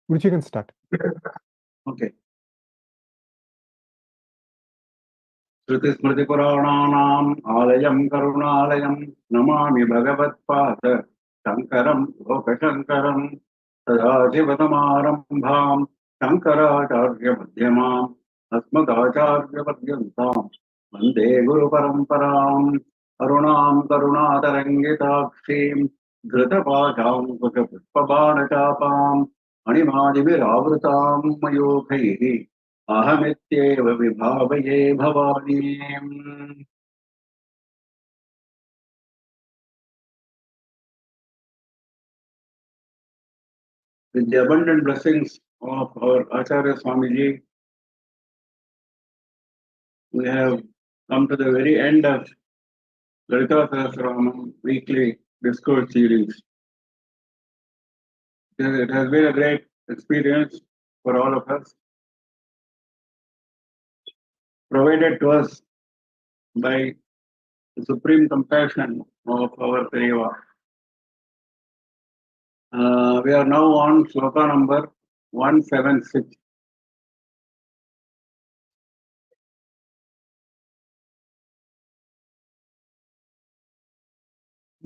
Which you can start. Okay. Shruti Smriti Purananam Alayam Karunalayam Namami Bhagavatpada Shankaram Lokashankaram Sadashivasamarambham Shankaracharya Madhyamam Asmadacharya Padyantam Vande Guru Paramparam Arunam Karunatarangitakshim Dhrutapacham Pushpabanachapam Animadiviravrtam Mayokaihi Ahamityeva vibhavaye bhavani. With the abundant blessings of our Acharya Swamiji, we have come to the very end of LALITHA SAHASRANAMA weekly discourse series. It has been a great experience for all of us, provided to us by the supreme compassion of our Seva. We are now on sloka number 176.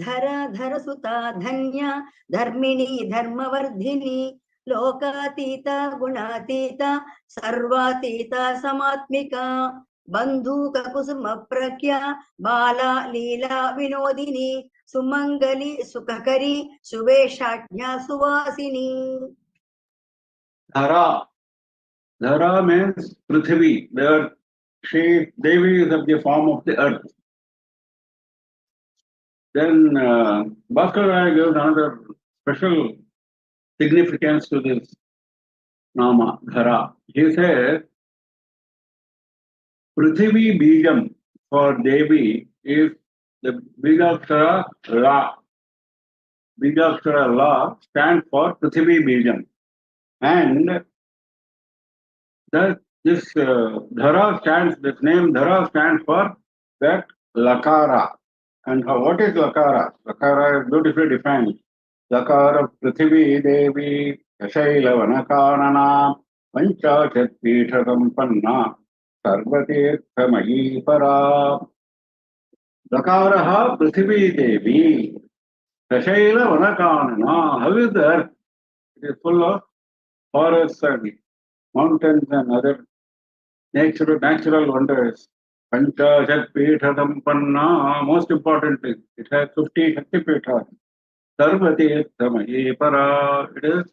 धर सुता धन्य धर्मिणी धर्मवर्धिनी लोकातीता गुणातीता सर्वातीता समात्मिका बंधुक कुसुम प्रज्ञा बाला लीला विनोदिनी सुमंगली सुखकरी सुवेशाज्ञा सुवासिनी. Dhara means Prithvi, the earth. Devi is of the form of the earth. Then Bhaskara gives another special significance to this Nama, Dhara. He says, Prithvi Bijam for Devi is the Bijakshara La. Bijakshara La stands for Prithvi Bijam. And this name Dhara stands for that Lakara. And what is Lakara? Lakara is beautifully defined. Lakara Prithvi Devi Shaila Vanakanana Panchachat Pitha Sampanna Sarvatirtha Mahi Para. Lakaraha Prithvi Devi Shaila Vanakanana. How is the earth? It is full of forests and mountains and other natural wonders. Panchachat Pitha Sampanna, most importantly, it has 50 Shakti Pithas. Sarvatirtha Mahi Para, it is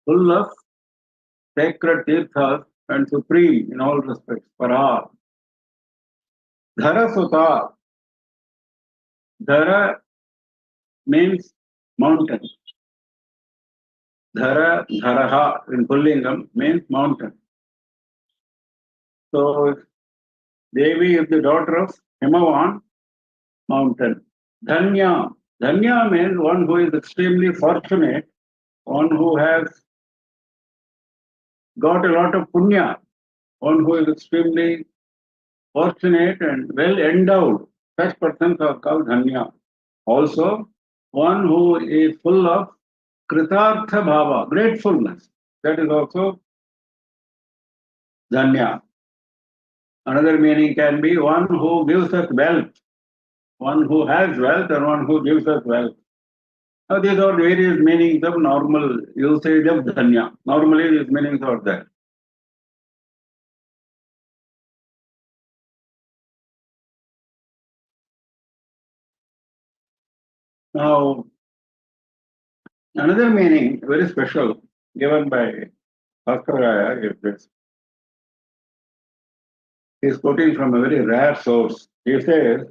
full of sacred tirthas and supreme in all respects. Para. Dhara Sutta. Dhara means mountain. Dharaha in Pullingam means mountain. So Devi is the daughter of Himavan, mountain. Dhanya. Dhanya means one who is extremely fortunate, one who has got a lot of punya, one who is extremely fortunate and well endowed. Such persons are called Dhanya. Also, one who is full of Kritartha Bhava, gratefulness. That is also Dhanya. Another meaning can be one who gives us wealth, one who has wealth and one who gives us wealth. Now these are various meanings of normal usage of Dhanya. Normally these meanings are there. Now, another meaning, very special, given by Bhaktaraya is this. He is quoting from a very rare source. He says,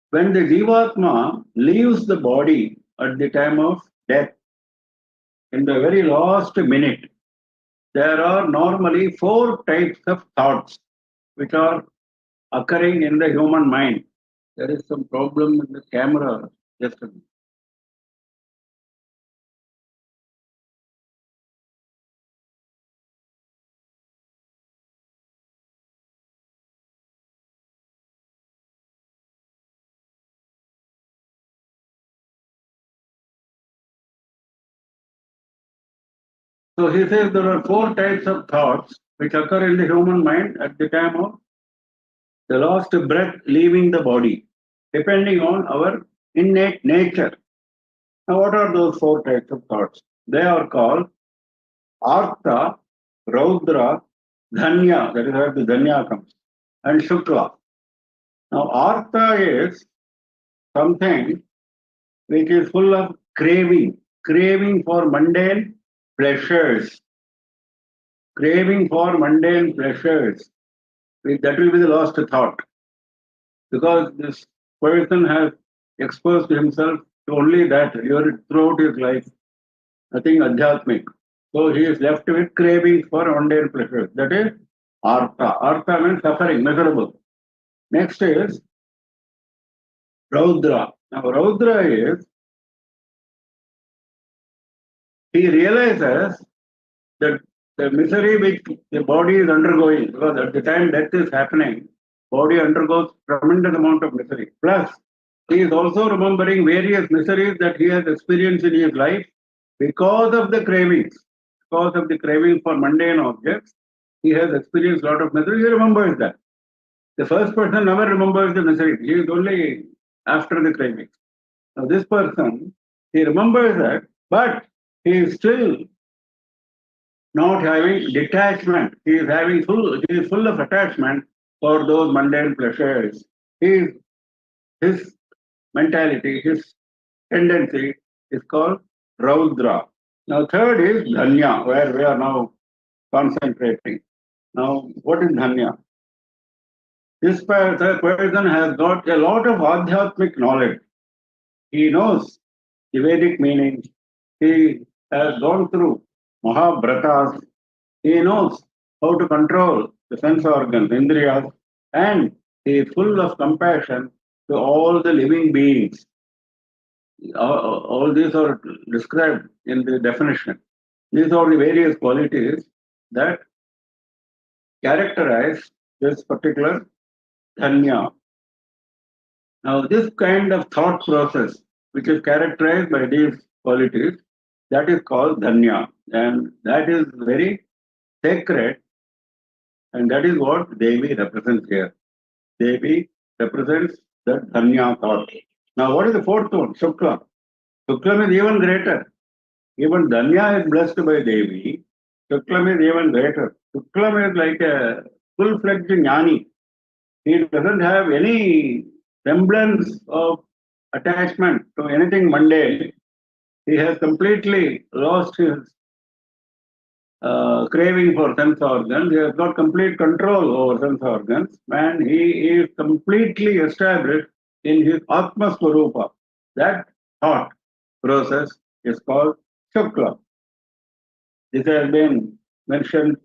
when the Jivatma leaves the body at the time of death, in the very last minute, there are normally 4 types of thoughts which are occurring in the human mind. There is some problem with the camera. Just a minute. So he says there are 4 types of thoughts which occur in the human mind at the time of the last breath leaving the body, depending on our innate nature. Now, what are those 4 types of thoughts? They are called Artha, Raudra, Dhanya, that is where the Dhanya comes, and Shukla. Now, Artha is something which is full of craving for mundane pleasures, craving for mundane pleasures. That will be the last thought, because this person has exposed himself to only that throughout his life, nothing adhyatmic. So he is left with craving for mundane pleasures. That is Artha. Artha means suffering, miserable. Next is Raudra. Now, Raudra is, he realizes that the misery which the body is undergoing, because at the time death is happening, body undergoes tremendous amount of misery. Plus, he is also remembering various miseries that he has experienced in his life because of the cravings. Because of the craving for mundane objects, he has experienced a lot of misery. He remembers that. The first person never remembers the misery. He is only after the cravings. Now, this person, he remembers that, but he is still not having detachment. He is full of attachment for those mundane pleasures. His mentality, his tendency is called Raudra. Now, third is Dhanya, where we are now concentrating. Now, what is Dhanya? This person has got a lot of adhyatmic knowledge. He knows the Vedic meaning. He has gone through Mahabharatas. He knows how to control the sense organs, Indriyas, and he is full of compassion to all the living beings. All these are described in the definition. These are the various qualities that characterize this particular Dhanya. Now, this kind of thought process, which is characterized by these qualities, that is called Dhanya. And that is very sacred. And that is what Devi represents here. Devi represents the Dhanya thought. Now, what is the fourth one? Shukla. Shuklam is even greater. Even Dhanya is blessed by Devi. Shuklam is even greater. Shuklam is like a full-fledged jnani. He doesn't have any semblance of attachment to anything mundane. He has completely lost his craving for sense organs. He has got complete control over sense organs, and he is completely established in his Atma Swarupa. That thought process is called Shukla. This has been mentioned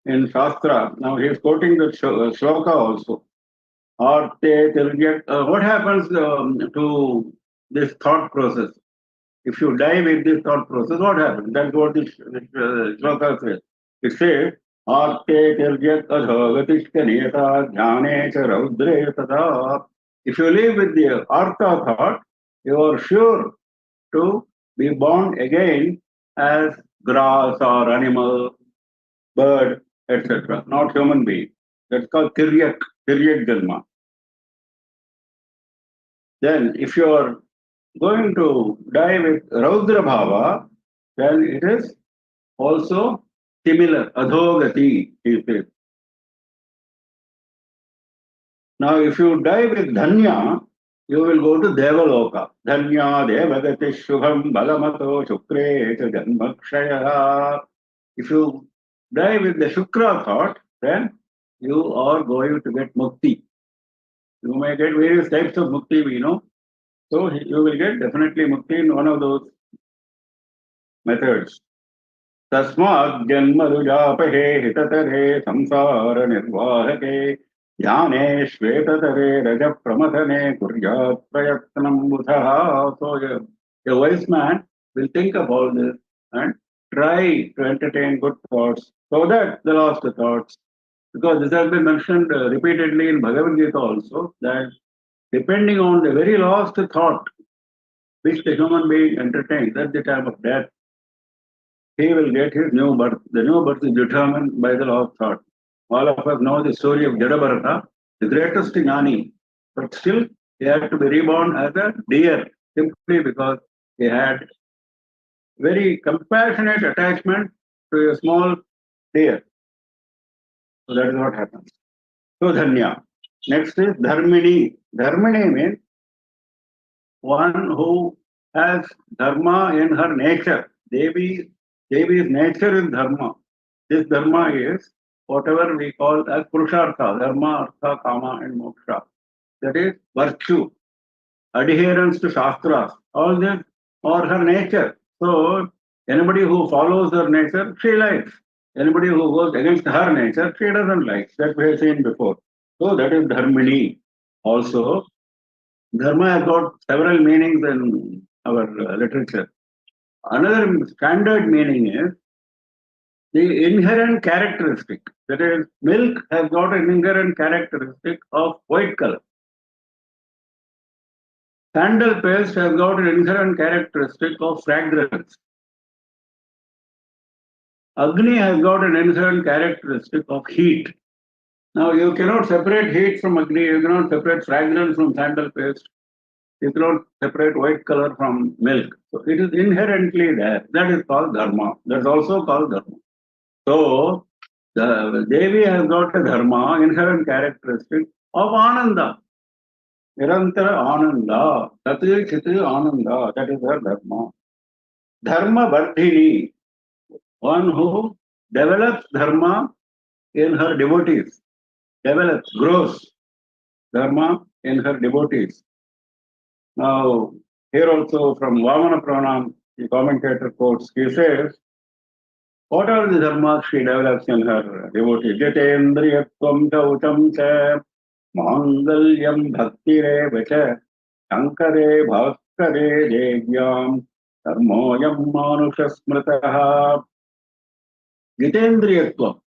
in Shastra. Now he is quoting the shloka also. What happens to this thought process? If you die with this thought process, what happens? That's what this shloka says. It says, if you live with the Artha thought, you are sure to be born again as grass or animal, bird, etc., not human being. That's called Tiryak Jalma. Then, if you are going to die with Raudra Bhava, then it is also similar, Adhogati, he says. Now, if you die with Dhanya, you will go to Devaloka. Dhanya Devagati Shubham Balamato Shukre Janmakshaya. If you die with the Shukra thought, then you are going to get Mukti. You may get various types of Mukti, we know. So you will get definitely Mukti in one of those methods. Tasmad Janmarujapahe Hitatare Samsara Nirvahake Jnane Shvetatare Raja Pramatane Kuryat Prayatnam Buthaha. So a wise man will think of all this and try to entertain good thoughts so that the last thoughts, because this has been mentioned repeatedly in Bhagavad Gita also, that depending on the very last thought which the human being entertains at the time of death, he will get his new birth. The new birth is determined by the law of thought. All of us know the story of Jadabharata, the greatest Jnani, but still he had to be reborn as a deer simply because he had very compassionate attachment to a small deer. So that is what happens. So Dhanya. Next is Dharmini. Dharmini means one who has dharma in her nature. Devi's nature is dharma. This dharma is whatever we call as purushartha, dharma, artha, kama, and moksha. That is virtue, adherence to shastras, all this or her nature. So anybody who follows her nature, she likes. Anybody who goes against her nature, she doesn't like. That we have seen before. So that is dharmini. Also, dharma has got several meanings in our literature. Another standard meaning is the inherent characteristic. That is, milk has got an inherent characteristic of white color. Sandal paste has got an inherent characteristic of fragrance. Agni has got an inherent characteristic of heat. Now, you cannot separate heat from Agni, you cannot separate fragrance from sandal paste, you cannot separate white color from milk. So, it is inherently there. That is called dharma. That is also called dharma. So, the Devi has got a dharma, inherent characteristic of Ananda. Nirantara Ananda, Tati Chiti Ananda, that is her dharma. Dharma Vardhini, one who develops dharma in her devotees, develops, grows dharma in her devotees. Now, here also from Vamana Pranam, the commentator quotes, he says, what are the dharmas she develops in her devotees? Jitendriyatvam chautam cha, mangalyam bhaktire vacha, shankare bhaskare devyam, dharmoyam manusha smritaha. Jitendriyatvam,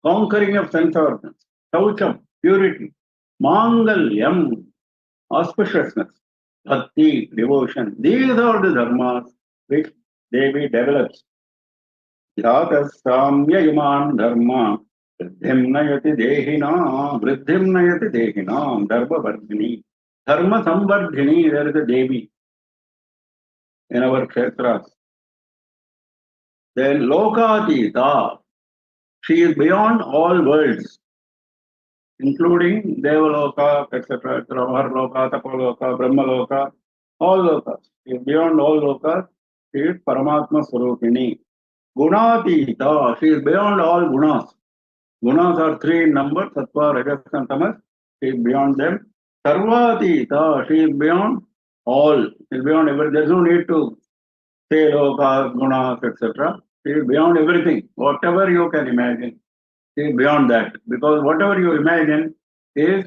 conquering of sense organs, chaucham, purity, mangalyam, auspiciousness, bhakti, devotion. These are the dharmas which Devi develops. Yatasamya iman dharma, vriddhim nayati dehina, dharma vardhini. Dharma samvardhini, there is a Devi in our kshetras. Then lokatita, she is beyond all worlds, including Devaloka, etc., Harloka, Tapaloka, Brahmaloka, all lokas. She is beyond all lokas. She is Paramatma Swarupini. Gunatita, she is beyond all gunas. Gunas are three in number, Sattva, Rajas, and Tamas. She is beyond them. Sarvatita, she is beyond all. She is beyond everything. There is no need to say lokas, gunas, etc. She is beyond everything. Whatever you can imagine, she is beyond that. Because whatever you imagine is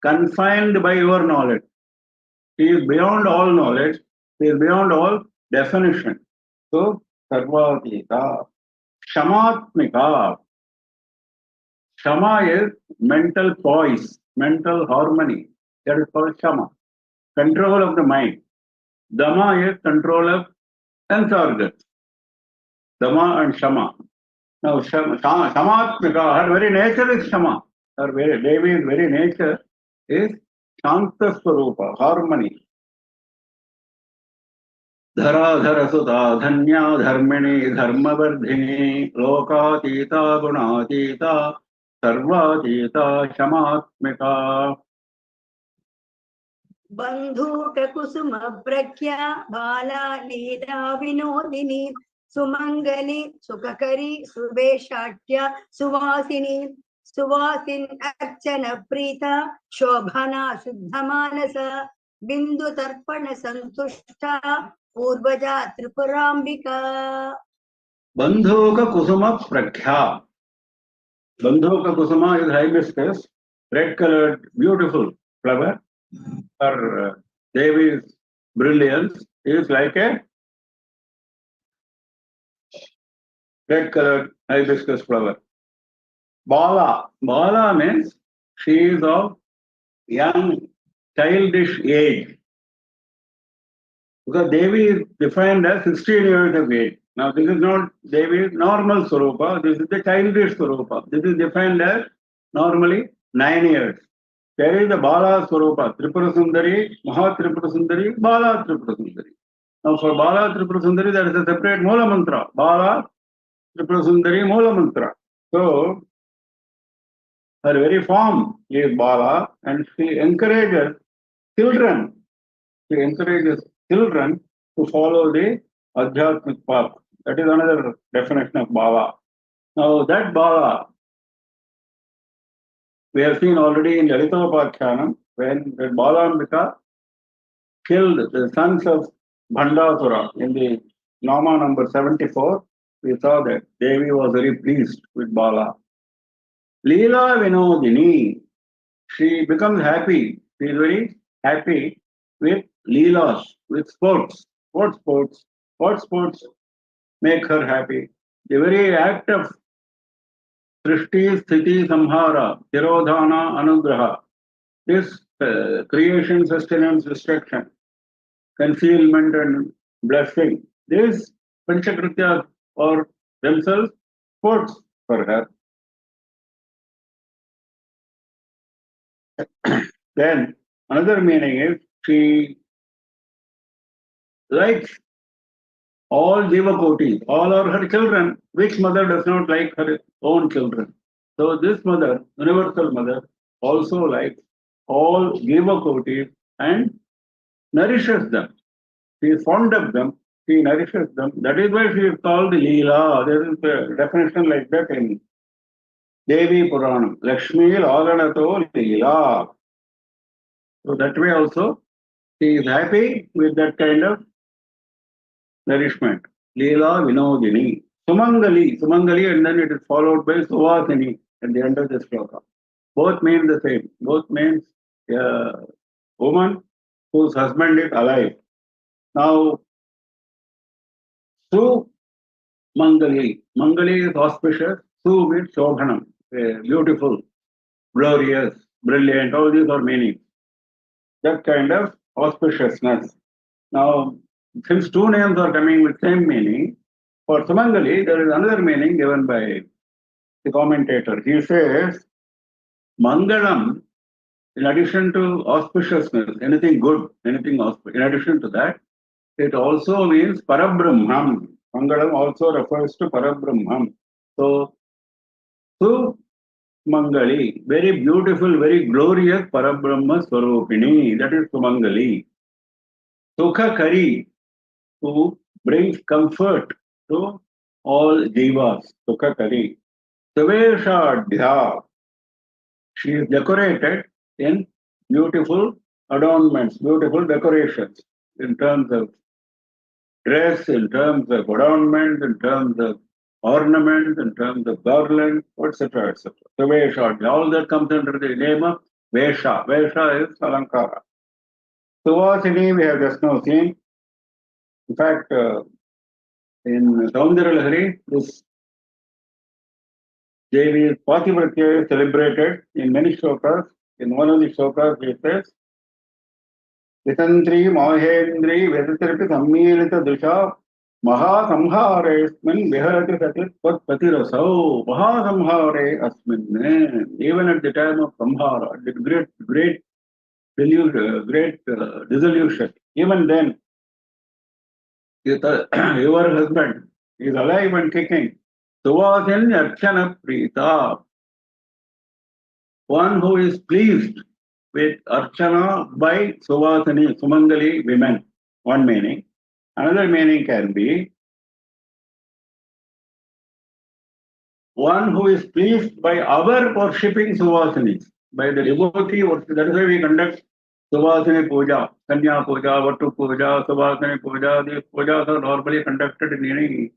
confined by your knowledge. She is beyond all knowledge. She is beyond all definition. So, Sarvatita. Shamatmika. Shama is mental poise, mental harmony. That is called Shama. Control of the mind. Dama is control of sense organs. Dama and Shama. Now, Shamatmika, her very nature is Shama. Her very Devi's very nature is Shanta Swarupa, harmony. Dharadhara Sudha, Dhanya, Dharmini, Dharmavardhini, Lokatita, Gunatita, Sarvatita, Shamatmika. Bandhuka Kusuma Prakya, Bala Lida Vinodini, Sumangali, Sukakari, Subeshatya, Suvasini, Suvasin Archana Prita, Shobhana Shuddhamanasa, Bindu Tarpana Santushta, Purvaja Tripurambika. Bandhuka Kusuma Prakhya. Bandhuka Kusuma is hibiscus, red colored, beautiful flower. Her Devi's brilliance is like a red colored hibiscus flower. Bala. Bala means she is of young, childish age. Because Devi is defined as 16 years of age. Now, this is not Devi's normal Swarupa, this is the childish Swarupa. This is defined as normally 9 years. There is the Bala Swarupa, Tripura Sundari, Maha Tripura Sundari, Bala Tripura Sundari. Now, for Bala Tripura Sundari, there is a separate Mula Mantra. Bala Tripura Sundari Mula Mantra. So, her very form is Bala, and she encourages children. She encourages children to follow the Adhyatmic path. That is another definition of Bala. Now, that Bala, we have seen already in LALITHA Upakhyanam, when the Balambika killed the sons of Bhandasura in the Nama number 74, we saw that Devi was very pleased with Bala. Leela Vinodini, she becomes happy. She is very happy with Leelas, with sports. What sports? What sports make her happy? The very act of Srishti, Sthiti, Samhara, Tirodhana, Anugraha, this creation, sustenance, destruction, concealment and blessing, these Panchakrityas are themselves sports for her. Then another meaning is she likes all Jivakotis, all are her children. Which mother does not like her own children? So this mother, universal mother, also likes all Jivakotis and nourishes them. She is fond of them, she nourishes them. That is why she is called Leela. There is a definition like that in Devi Puranam. Lakshmi Lalanato Leela. So that way also, she is happy with that kind of nourishment. Leela Vinodini. Sumangali, and then it is followed by Suvasini at the end of the sloka. Both mean the same. Both means a woman whose husband is alive. Now, Su Mangali. Mangali is auspicious. Su means Shobhanam, beautiful, glorious, brilliant. All these are meanings. That kind of auspiciousness. Now, since two names are coming with same meaning, for Sumangali, there is another meaning given by the commentator. He says, Mangalam, in addition to auspiciousness, anything good, anything auspicious, in addition to that, it also means Parabrahmam. Mangalam also refers to Parabrahmam. So, Su Mangali, very beautiful, very glorious Parabrahma Swarupini, that is Sumangali. Sukha Kari, who brings comfort to all jivas, Sukha Kari. Saveshadhya, she is decorated in beautiful adornments, beautiful decorations in terms of dress, in terms of adornment, in terms of ornaments, in terms of garland, etc. etc. Saveshadhya, all that comes under the name of Vesha. Vesha is Alankara. Suvasini, we have just now seen. In fact, in Saundarya Lahari, this Devi's Patibhratya is celebrated in many shlokas. In one of the shlokas, it says, Vitantri Mahendri Vedatirpi Sammilita Dusha Maha Samharesmin Viharati Satit Pat Patirasau Maha Samhare Asmin. Even at the time of Samhara, the great dissolution, even then, your husband is alive and kicking. Suvasin Archana Prita, one who is pleased with Archana by Suvasini, Sumangali women, one meaning. Another meaning can be one who is pleased by our worshipping Suvasinis, by the devotee worship. That is why we conduct Suvasini Puja, Kanya Puja, Vattu Puja, Suvasini Puja. These pujas are normally conducted in any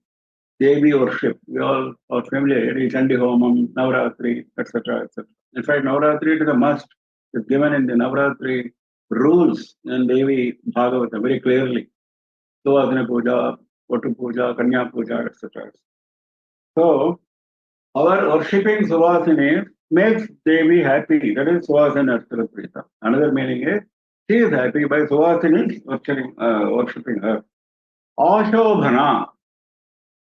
Devi worship. We all are familiar. Chandi Homam, Navaratri, etc. etc. In fact, Navaratri is a must. It's given in the Navaratri rules in Devi Bhagavata very clearly. Suvasini Puja, Vattu Puja, Kanya Puja, etc. So, our worshipping Suvasini makes Devi happy. That is Suvasini Archana. Another meaning is she is happy by Suvasini worshipping her. Ashobhana.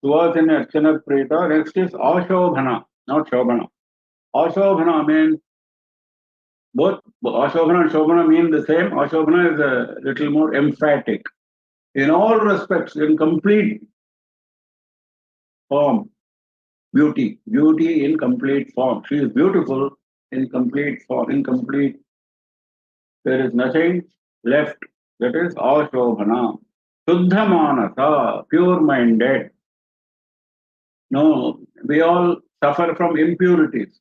Suvasini Archana Prita. Next is Ashobhana, not Shobhana. Ashobhana means both Ashobhana and Shobhana mean the same. Ashobhana is a little more emphatic. In all respects, in complete form, beauty. Beauty in complete form. She is beautiful in complete form. In complete, there is nothing left. That is Ashobhana. Shuddha Manasa, pure-minded. No, we all suffer from impurities.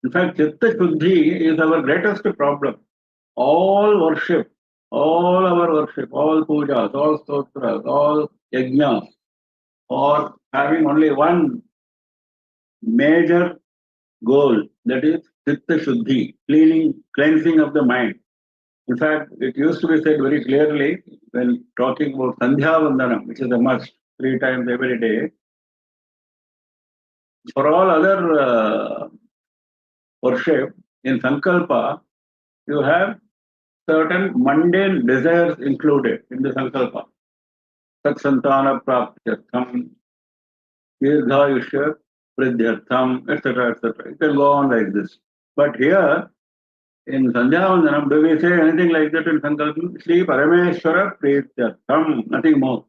In fact, Chitta Shuddhi is our greatest problem. All worship, all our worship, all pujas, all stotras, all yajnas, or having only one major goal, that is Chitta Shuddhi, cleansing of the mind. In fact, it used to be said very clearly when talking about Sandhya Vandanam, which is a must 3 times every day. For all other worship, in Sankalpa, you have certain mundane desires included in the Sankalpa. Satsantana Praptyartham, Dirghayushya Pridhyartham, etc., etc. It can go on like this. But here, in Sandhya Vandanam, do we say anything like that in Sankalpa? Shri Parameshwara Prithyartham, nothing more.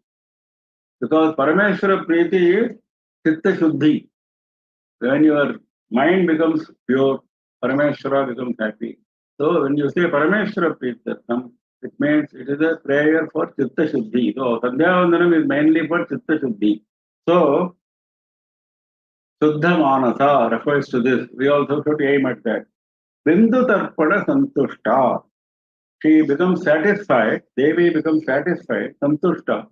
Because Parameshwara Priti is Chitta Shuddhi. When your mind becomes pure, Parameshwara becomes happy. So when you say Parameshwara Prithyartham, it means it is a prayer for Chitta Shuddhi. So Sandhya Vandanam is mainly for Chitta Shuddhi. So Shuddha Manasa refers to this. We also should aim at that. Bindu Tarpada Santushta. She becomes satisfied, Devi becomes satisfied, Santushta,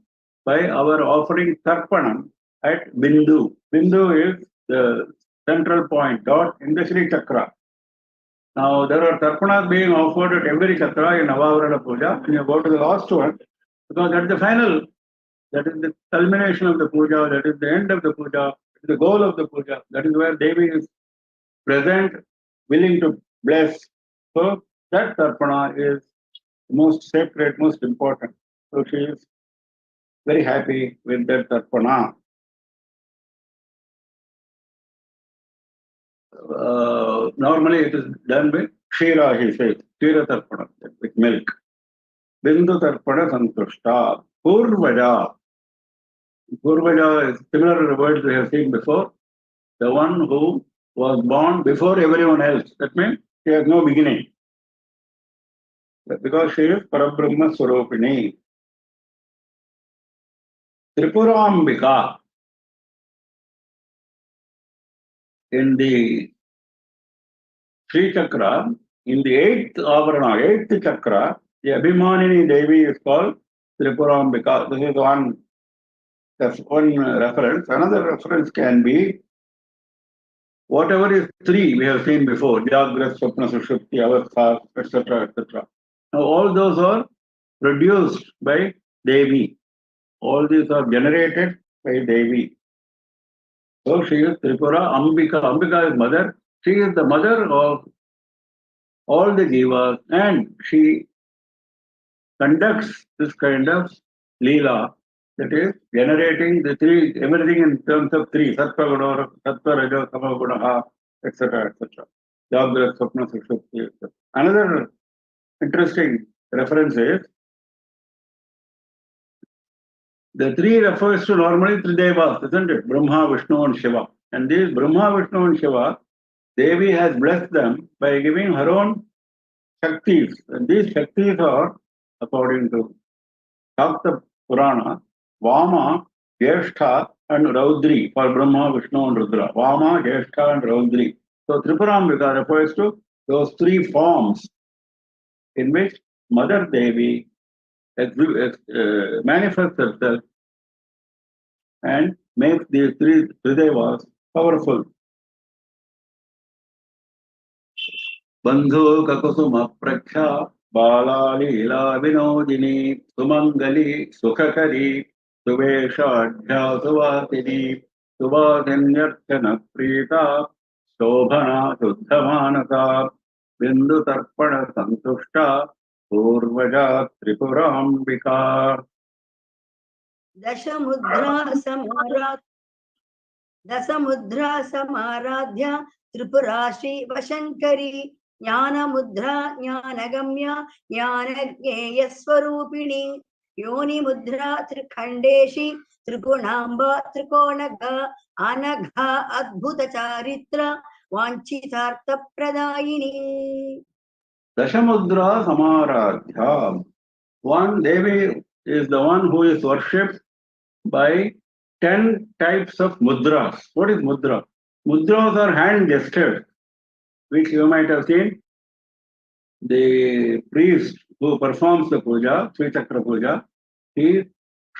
by our offering Tarpanam at Bindu. Bindu is the central point, dot in the Sri Chakra. Now, there are Tarpanas being offered at every Chakra in Navavarana Puja. When you go to the last one, because that's the final, that is the culmination of the Puja, that is the end of the Puja, the goal of the Puja. That is where Devi is present, willing to bless. So, that Tarpana is most sacred, most important. So, she is very happy with that Tarpana. Normally, it is done with Shira, he says, Shira Tarpana, with milk. Bindu Tarpana Santushta. Purvaja. Purvaja is similar words we have seen before. The one who was born before everyone else. That means she has no beginning. Because she is Parabrahma Swaropini. Tripurambika. In the Sri Chakra, in the 8th Avarana, 8th Chakra, the Abhimanini Devi is called Tripurambika. This is one reference. Another reference can be whatever is 3 we have seen before, Jagadguru, Swapna, Sushupti, Avastha, etc., etc. Now all those are produced by Devi. All these are generated by Devi. So she is Tripura Ambika. Ambika is mother. She is the mother of all the jivas, and she conducts this kind of leela, that is generating the 3, everything in terms of 3, Sattva Guna, Sattva Raja, Tama Guna, etc., etc. Jagadguru, Swapna, Sushupti, etc. Another interesting reference is the 3 refers to normally 3 devas, isn't it? Brahma, Vishnu, and Shiva. And these Brahma, Vishnu, and Shiva, Devi has blessed them by giving her own Shaktis. And these Shaktis are, according to Shakta Purana, Vama, Jeshtha, and Raudri for Brahma, Vishnu, and Rudra. Vama, Jeshtha, and Raudri. So Tripurambika refers to those 3 forms in which Mother Devi manifests herself and makes these 3 Devas powerful. Bandhu Kakusuma Prakhya Bala Leela Vinodini Sumangali Sukhakari Suveshadhya Suvatini Suvadhinyarchana Prita Shobhana Shuddhamanasa Bindu Tarpana Santushta Purvaja Tripurambika. Dashamudra Samarat दशमुद्रा समाराध्या Tripura Shri वशंकरी ज्ञानमुद्रा ज्ञानगम्या ज्ञानज्ञेयस्वरूपिणी योनिमुद्रा त्रिखंडेशी त्रिगुणांबा त्रिकोणगा Anagha अद्भुतचारित्र वांछितार्थप्रदायिनी. Dashamudra Samaradhya. One Devi is the one who is worshipped by 10 types of mudras. What is mudra? Mudras are hand gestures, which you might have seen. The priest who performs the puja, Sri Chakra puja, he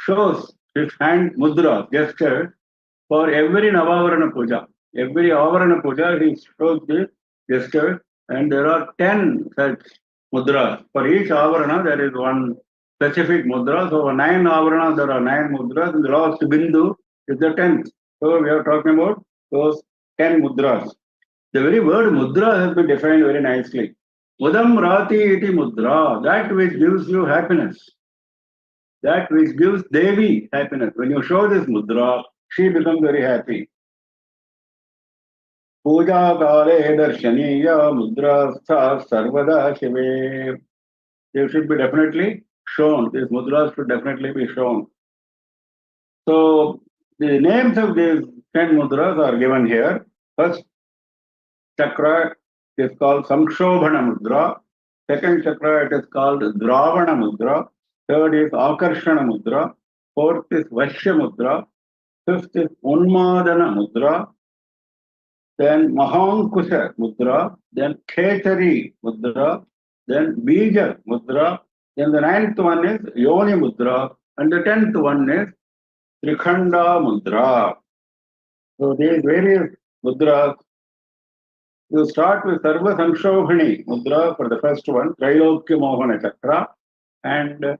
shows his hand mudra gesture for every Navavarana puja. Every Avarana puja, he shows the gesture, and there are 10 such mudras. For each Avarana, there is one specific mudra. So, 9 Avarana, there are 9 mudras, and the last Bindu is the 10th. So, we are talking about those 10 mudras. The very word mudra has been defined very nicely. Mudam rati iti mudra, that which gives you happiness, that which gives Devi happiness. When you show this mudra, she becomes very happy. Puja kale darshaniya mudra sarvada shive. They should be definitely shown. These mudras should definitely be shown. So the names of these 10 mudras are given here. First chakra is called Samshobhana Mudra. Second chakra, it is called Dravana Mudra. Third is Akarshana Mudra. Fourth is Vashya Mudra. Fifth is Unmadana Mudra. Then Mahankusha Mudra. Then Khetari Mudra. Then Bija Mudra. Then the 9th one is Yoni Mudra. And the 10th one is Trikhanda Mudra. So these various mudras. You start with Sarva Samshobhani Mudra for the first one, Trailokya Mohana Chakra, and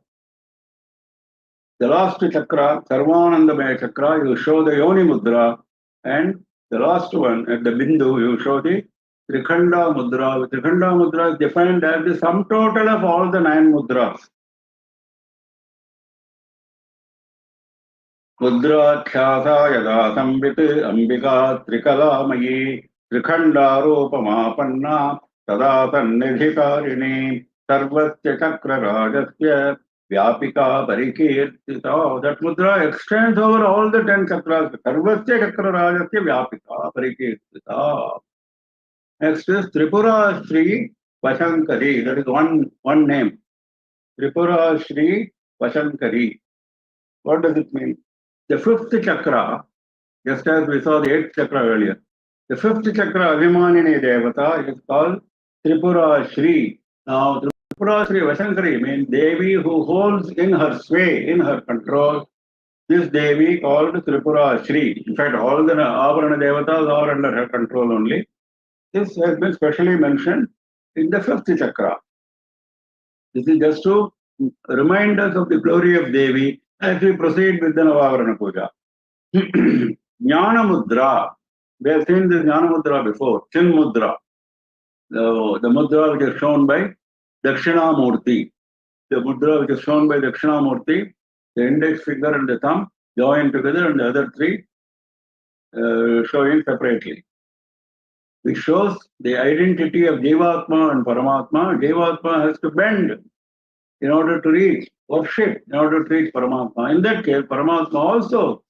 the last chakra, Sarvanandamaya Chakra, you show the Yoni Mudra, and the last one, at the Bindu, you show the Trikhanda Mudra. The Trikhanda Mudra is defined as the sum total of all the 9 mudras. Mudra Khyasa Yada Sambit Ambika Trikalamayi Trikhandaropamapanna Tadatanidhikarini Sarvasya Chakra Rajasya Vyapika Parikirtita. That mudra extends over all the 10 chakras. Sarvasya Chakra Rajasya Vyapika Parikirtita. Next is Tripura Shri Vashankari. That is one name. Tripura Shri Vashankari. What does it mean? The 5th chakra, just as we saw the 8th chakra earlier, the 5th chakra, Abhimanini Devata, is called Tripura Shri. Now, Tripura Shri Vashankari means Devi who holds in her sway, in her control, this Devi called Tripura Shri. In fact, all the Avarana Devatas are under her control only. This has been specially mentioned in the 5th chakra. This is just to remind us of the glory of Devi as we proceed with the Navavarana Puja. Jnana Mudra. We have seen this Jnana Mudra before. Chin Mudra. The Mudra which is shown by Dakshinamurti. The Mudra which is shown by Dakshinamurti, the index finger and the thumb joined together and the other 3 showing separately. Which shows the identity of Jivatma and Paramatma. Jivatma has to bend in order to reach, worship in order to reach Paramatma. In that case, Paramatma also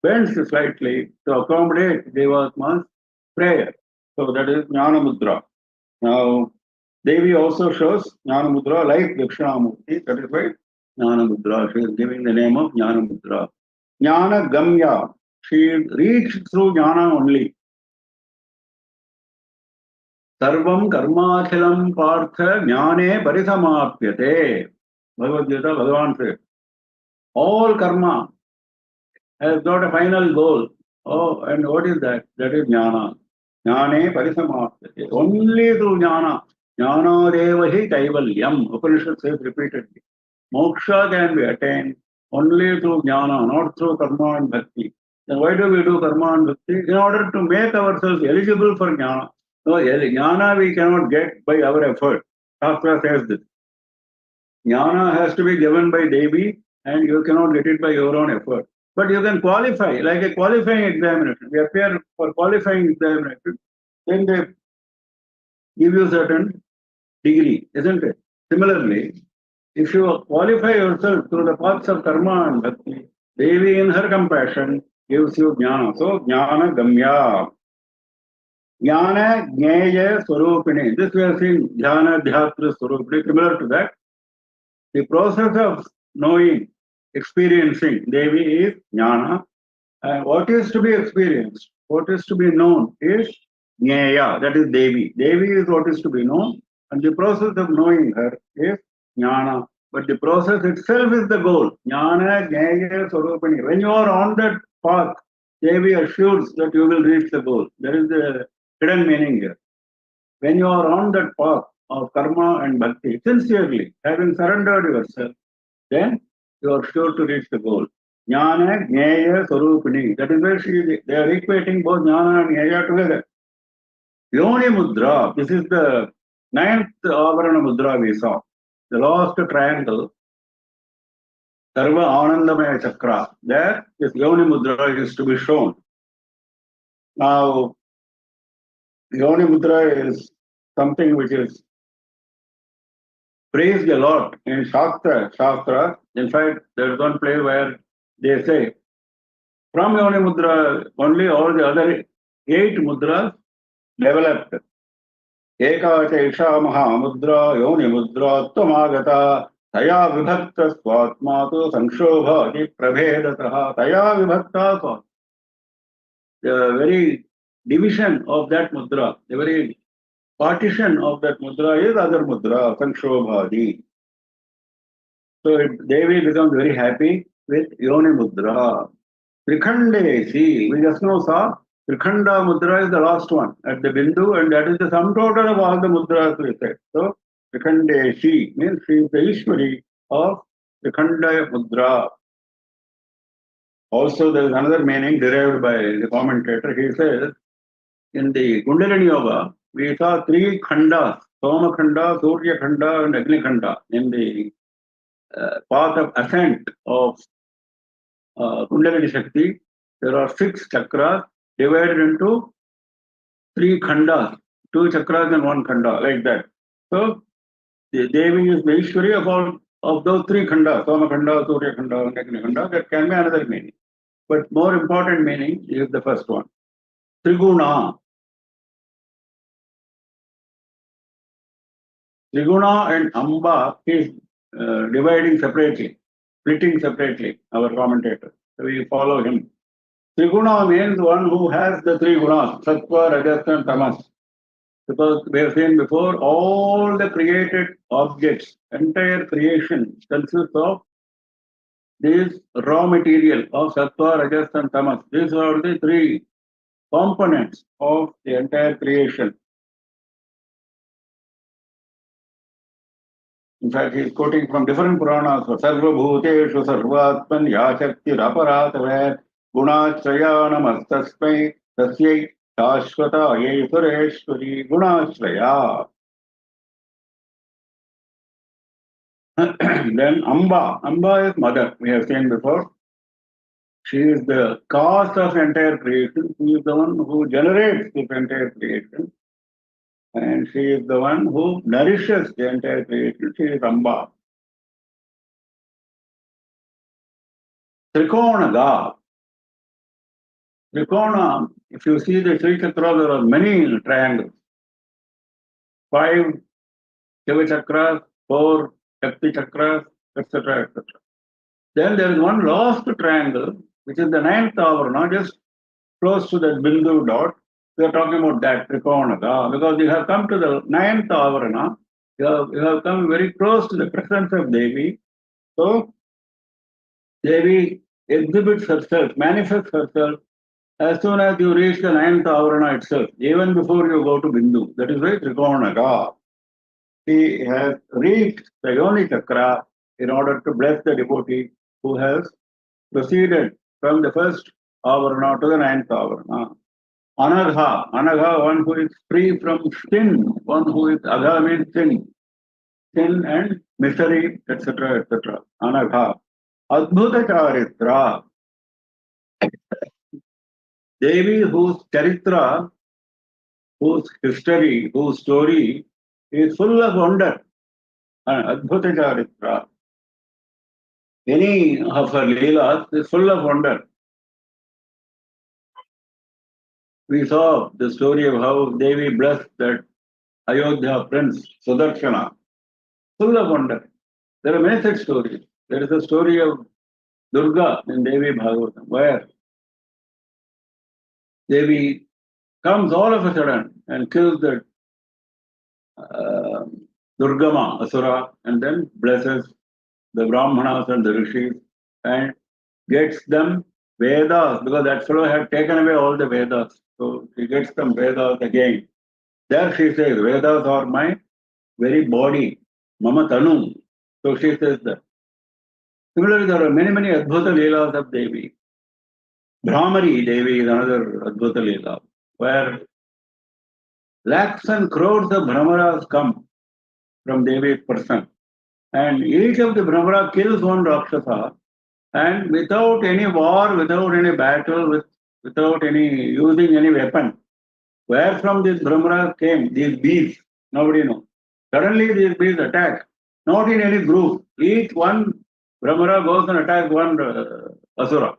bends slightly to accommodate Jivatma's prayer. So that is Jnana Mudra. Now, Devi also shows Jnana Mudra like Dakshinamurti. That is why Jnana Mudra, she is giving the name of Jnana Mudra. Jnana Gamya, she reached through Jnana only. Sarvam Karmakhilam Partha Jnane Parisamapyate. Bhagavad Gita, Bhagavan says, all karma has got a final goal. Oh, and what is that? That is Jnana. Jnane Parisamapyate. Only through Jnana. Jnana Devahi Kaivalyam. Upanishad says repeatedly. Moksha can be attained only through Jnana, not through karma and bhakti. Then why do we do karma and bhakti? In order to make ourselves eligible for Jnana. So, Jnana we cannot get by our effort. Shastra says this. Jnana has to be given by Devi and you cannot get it by your own effort. But you can qualify, like a qualifying examination. We appear for qualifying examination, then they give you certain degree, isn't it? Similarly, if you qualify yourself through the paths of karma and bhakti, Devi in her compassion gives you jnana. So jnana gamya. Jnana jnaya swarupini. This we are seeing jnana dhyatra swarupini. Similar to that, the process of knowing, experiencing Devi is jnana. And what is to be experienced, what is to be known is jnaya. That is Devi. Devi is what is to be known. And the process of knowing her is jnana. But the process itself is the goal. Jnana, jnaya, swarupini. When you are on that path, Devi assures that you will reach the goal. There is the hidden meaning here. When you are on that path of karma and bhakti, sincerely, having surrendered yourself, then you are sure to reach the goal. Jnana, jnaya, swarupini. That is where they are equating both jnana and jnaya together. Yoni mudra, this is the 9th avarana mudra we saw. The last triangle, Sarva Anandamaya Chakra. There, this Yoni mudra is to be shown. Now, Yoni mudra is something which is praised a lot in Shastra. In fact, there is one place where they say, from Yoni mudra, only all the other 8 mudras developed. Eka Chaisha Mahamudra, Yoni Mudra, Tvamagata, Taya Vibhakta Swatmatu, Sanshobha, Prabhedataha, Taya Vibhakta Swat. The very division of that mudra, the very partition of that mudra is other mudra, Sanshobhadi. So Devi becomes very happy with Yoni Mudra. Trikhandesi, we just now saw Trikhanda Mudra is the last one at the Bindu, and that is the sum total of all the mudras we said. So Trikhandesi means she is the Ishwari of Trikhanda Mudra. Also, there is another meaning derived by the commentator. He says, in the Kundalini Yoga, we saw 3 khandas, Soma Khanda, Surya Khanda, and Agni Khanda. In the path of ascent of Kundalini Shakti, there are 6 chakras divided into 3 khandas, 2 chakras and 1 khanda, like that. So, the Devi is the Ishwari of those 3 khandas, Soma Khanda, Surya Khanda, and Agni Khanda. That can be another meaning. But more important meaning is the first one. Triguna. Triguna and Amba is dividing separately, splitting separately, our commentator. So we follow him. Triguna means one who has the 3 gunas, Sattva, Rajas, and Tamas. Because we have seen before, all the created objects, entire creation consists of this raw material of Sattva, Rajas, and Tamas. These are the 3 components of the entire creation. In fact, he is quoting from different Puranas. Sarva Bhuteshu Sarvatman Yashakti Raparatave Gunachrayanamastasmai Tasyai Shashvata Yesureshwari Gunachraya. Then Amba. Amba is mother, we have seen before. She is the cause of entire creation. She is the one who generates this entire creation. And she is the one who nourishes the entire creation. She is Amba. Trikonaga. Trikona, if you see the Sri Chakra, there are many triangles. 5 Seva Chakras, 4 Shakti Chakras, etc., etc. Then there is one last triangle, which is the 9th Avarana, just close to that Bindu dot. We are talking about that Trikonaga, because you have come to the 9th Avarana, you have come very close to the presence of Devi. So, Devi exhibits herself, manifests herself as soon as you reach the 9th Avarana itself, even before you go to Bindu. That is why Trikonaga. He has reached the Yoni Chakra in order to bless the devotee who has proceeded from the 1st Avarana to the 9th Avarana. Anagha. Anagha, one who is free from sin. One who is agha means sin. Sin and misery, etc., etc. Anagha. Adbhuta Charitra. Devi whose charitra, whose history, whose story is full of wonder. Adbhuta charitra. Any of her leelas is full of wonder. We saw the story of how Devi blessed that Ayodhya prince Sudarshana, full of wonder. There are many such stories. There is a story of Durga in Devi Bhagavatam, where Devi comes all of a sudden and kills the Durgama Asura and then blesses the Brahmanas and the Rishis and gets them Vedas, because that fellow had taken away all the Vedas. So he gets them Vedas again. There she says, Vedas are my very body, Mama Tanu. So she says that. Similarly, there are many, many Adbhuta Leelas of Devi. Brahmari Devi is another Adbhuta Leela, where lakhs and crores of Brahmaras come from Devi's person. And each of the Brahmara kills one Rakshasa, and without any war, without any battle, without any using any weapon. Where from these Brahmaras came, these beasts, nobody knows. Suddenly these beasts attack, not in any group. Each one Brahmara goes and attacks one Asura.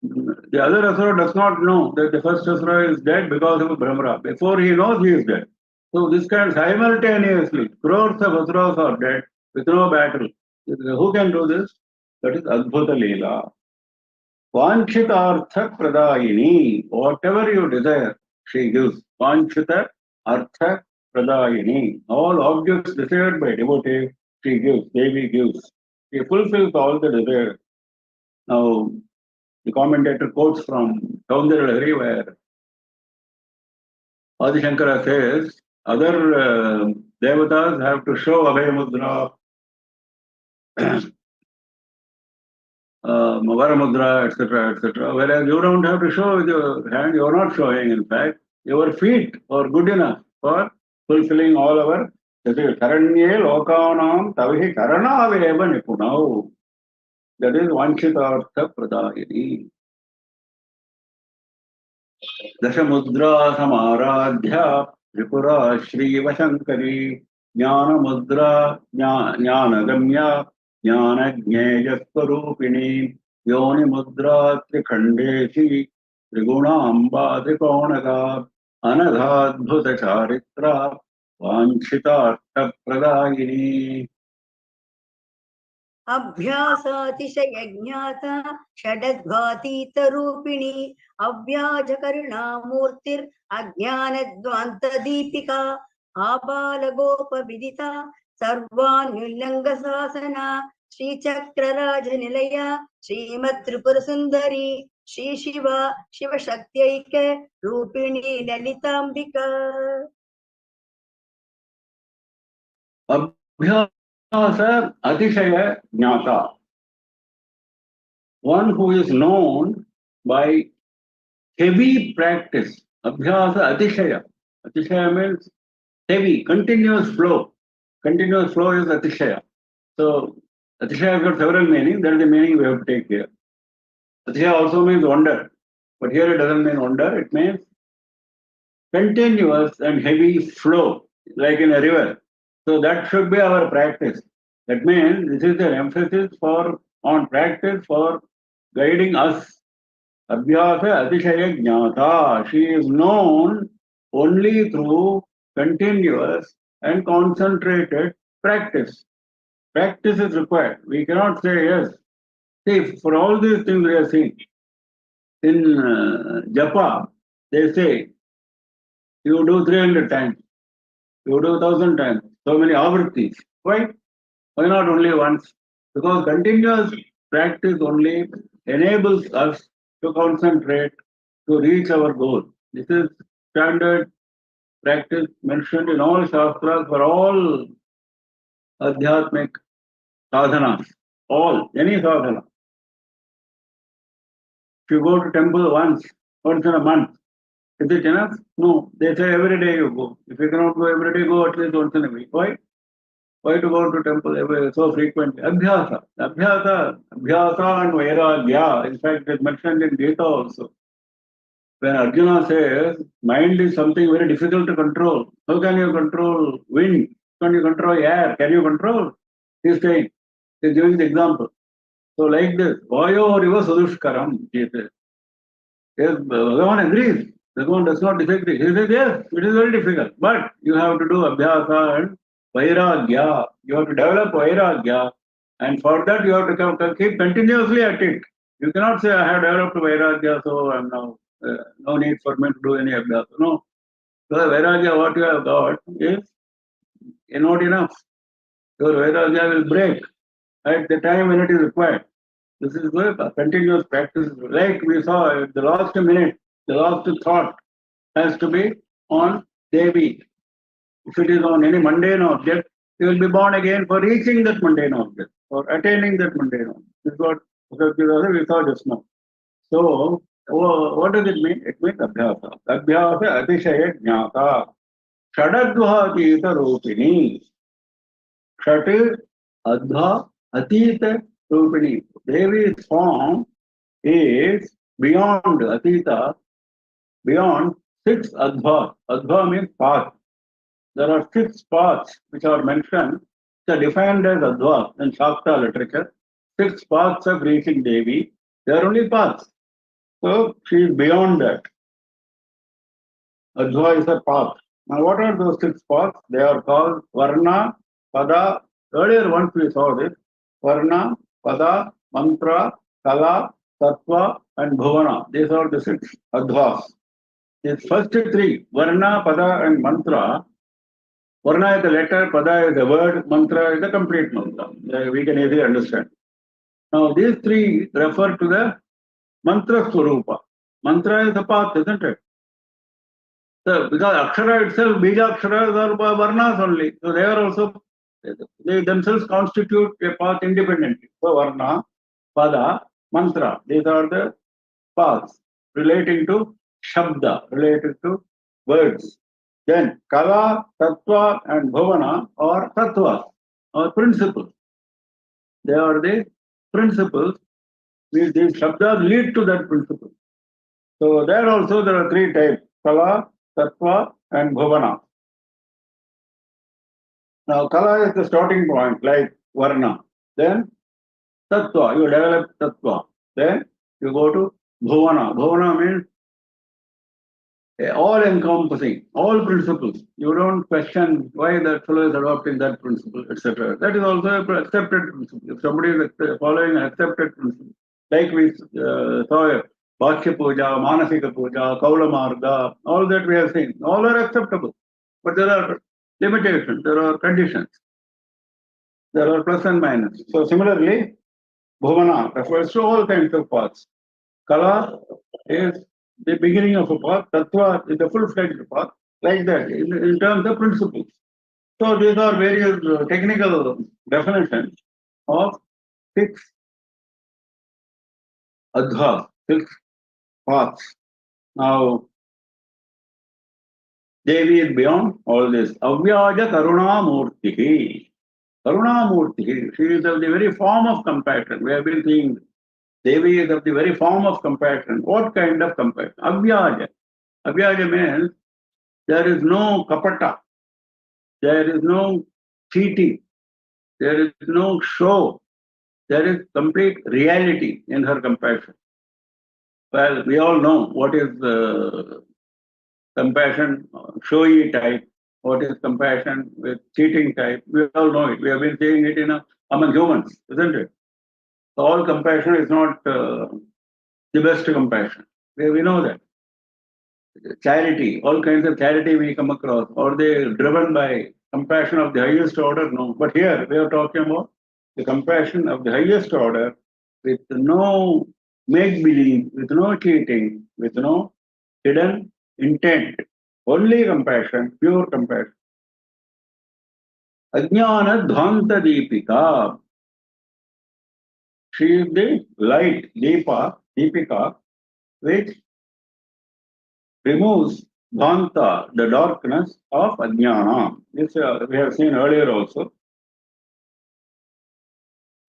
The other Asura does not know that the first Asura is dead because of a Brahmara. Before he knows, he is dead. So this kind simultaneously, crores of Asuras are dead with no battle. Who can do this? That is Adbhuta Leela. Vanchitartha Pradayini. Whatever you desire, she gives. Vanchita Artha Pradayini. All objects desired by devotee, she gives. Devi gives. She fulfills all the desires. Now, the commentator quotes from Saundarya Lahari, where Adi Shankara says, other devatas have to show Abhay Mudra, Varamudra, etc. Whereas you don't have to show with your hand, you are not showing, in fact. Your feet are good enough for fulfilling all our Karanye Lokanam Tavihi Karanaveva Nipunau. That is Vanchitartha Pradayini. Dashamudra Samaradhya Tripura Shri Vashankari Jnana Mudra Jnana Gamya Jnana Jneya Swarupini Yoni Mudra Trikhandeshi Triguna Amba Trikonaga Anadhadbhuta Charitra Vanchita Artha Pradayini. अभ्यासातिशयज्ञाता षडद्घातीतरूपिणी अव्याजकरुणामूर्तिर् अज्ञानध्वान्तदीपिका आबालगोपविदिता सर्वान्युल्लङ्घसासना श्रीचक्रराजनिलया श्रीमत्त्रिपुरसुन्दरी श्रीशिवा शिवशक्त्यैक रूपिणी Lalithambika. Abhyasa Atishaya Jnata. One who is known by heavy practice. Abhyasa Atishaya. Atishaya means heavy, continuous flow. Continuous flow is Atishaya. So, Atishaya has got several meanings. That is the meaning we have to take here. Atishaya also means wonder. But here it doesn't mean wonder. It means continuous and heavy flow, like in a river. So that should be our practice. That means this is an emphasis on practice for guiding us. Abhyasa Atishaya Jnata. She is known only through continuous and concentrated practice. Practice is required. We cannot say yes. See, for all these things we are seeing, in Japa, they say, you do 300 times, you do 1,000 times, so many avrittis. Why? Why not only once? Because continuous practice only enables us to concentrate to reach our goal. This is standard practice mentioned in all shastras for all adhyatmic sadhanas. All, any sadhana. If you go to temple once in a month, is it enough? No. They say every day you go. If you cannot go every day, go at least once in a week. Why? Why to go to temple so frequently? Abhyasa. Abhyasa and Vairagya. In fact, it is mentioned in Gita also. When Arjuna says, mind is something very difficult to control. How can you control wind? Can you control air? Can you control? He's saying, he's giving the example. So like this, Vayo riva sadushkaram, he says. Yes, Bhagavan agrees. Bhagavan does not disagree. He says, yes, it is very difficult. But you have to do abhyasa and vairagya. You have to develop vairagya. And for that, you have to keep continuously at it. You cannot say, I have developed vairagya, so I'm now, no need for me to do any abhyasa. No. So vairagya, what you have got is not enough. Your vairagya will break at the time when it is required. This is a continuous practice. Like we saw, the last minute, the last thought has to be on Devi. If it is on any mundane object, you will be born again for reaching that mundane object, for attaining that mundane object. This is what we saw just now. So, what does it mean? It means abhyasa. Abhyasa atishaya jnata. Shadadvhatita rupini. Shat adha atita rupini. Devi's form is beyond atita, beyond 6 adva. Adva means path. There are 6 paths which are mentioned, which are defined as adva in Shakta literature. 6 paths of reaching Devi. They are only paths. So she is beyond that. Adva is a path. Now what are those 6 paths? They are called Varna, Pada. Earlier once we saw this. Varna, Pada, Mantra, Kala, Tattva and Bhuvana. These are the 6 advas. These first 3, Varna, Pada and Mantra. Varna is the letter, Pada is the word, Mantra is the complete mantra. We can easily understand. Now these 3 refer to the Mantra Swarupa. Mantra is the path, isn't it? So because Akshara itself, Bija Aksharas are Varnas only. So they are also, they themselves constitute a path independently. So Varna, Pada, Mantra, these are the paths relating to Shabda, related to words. Then Kala, Tattva and Bhavana are Tattvas, or principles. They are the principles. These Shabdas lead to that principle. So there also there are 3 types, Kala, Tattva and Bhavana. Now Kala is the starting point, like Varna. Then Tattva, you develop Tattva. Then you go to Bhavana. Bhavana means all encompassing, all principles. You don't question why that fellow is adopting that principle, etc. That is also an accepted principle. If somebody is following an accepted principle, like we saw Bhakya Puja, Manasika Puja, Kaula Marga, all that we have seen, all are acceptable. But there are limitations, there are conditions, there are plus and minus. So similarly, Bhuvana refers to all kinds of paths. Kala is the beginning of a path, Tattva is the full-fledged path, like that, in terms of principles. So these are various technical definitions of 6 adhas, 6 paths. Now, Devi is beyond all this. Avyaja Karuna Murti. Karuna Murti. She is of the very form of compassion. We have been seeing Devi is of the very form of compassion. What kind of compassion? Avyaja. Avyaja means there is no kapata. There is no cheating. There is no show. There is complete reality in her compassion. Well, we all know what is compassion, showy type, what is compassion with cheating type. We all know it. We have been seeing it among humans, isn't it? So all compassion is not the best compassion. We know that. Charity, all kinds of charity we come across. Are they driven by compassion of the highest order? No. But here we are talking about the compassion of the highest order with no make-believe, with no cheating, with no hidden intent. Only compassion, pure compassion. Ajnana Dhvanta Deepika. She is the light, Deepika, which removes Dhvanta, the darkness of Ajnana. This we have seen earlier also.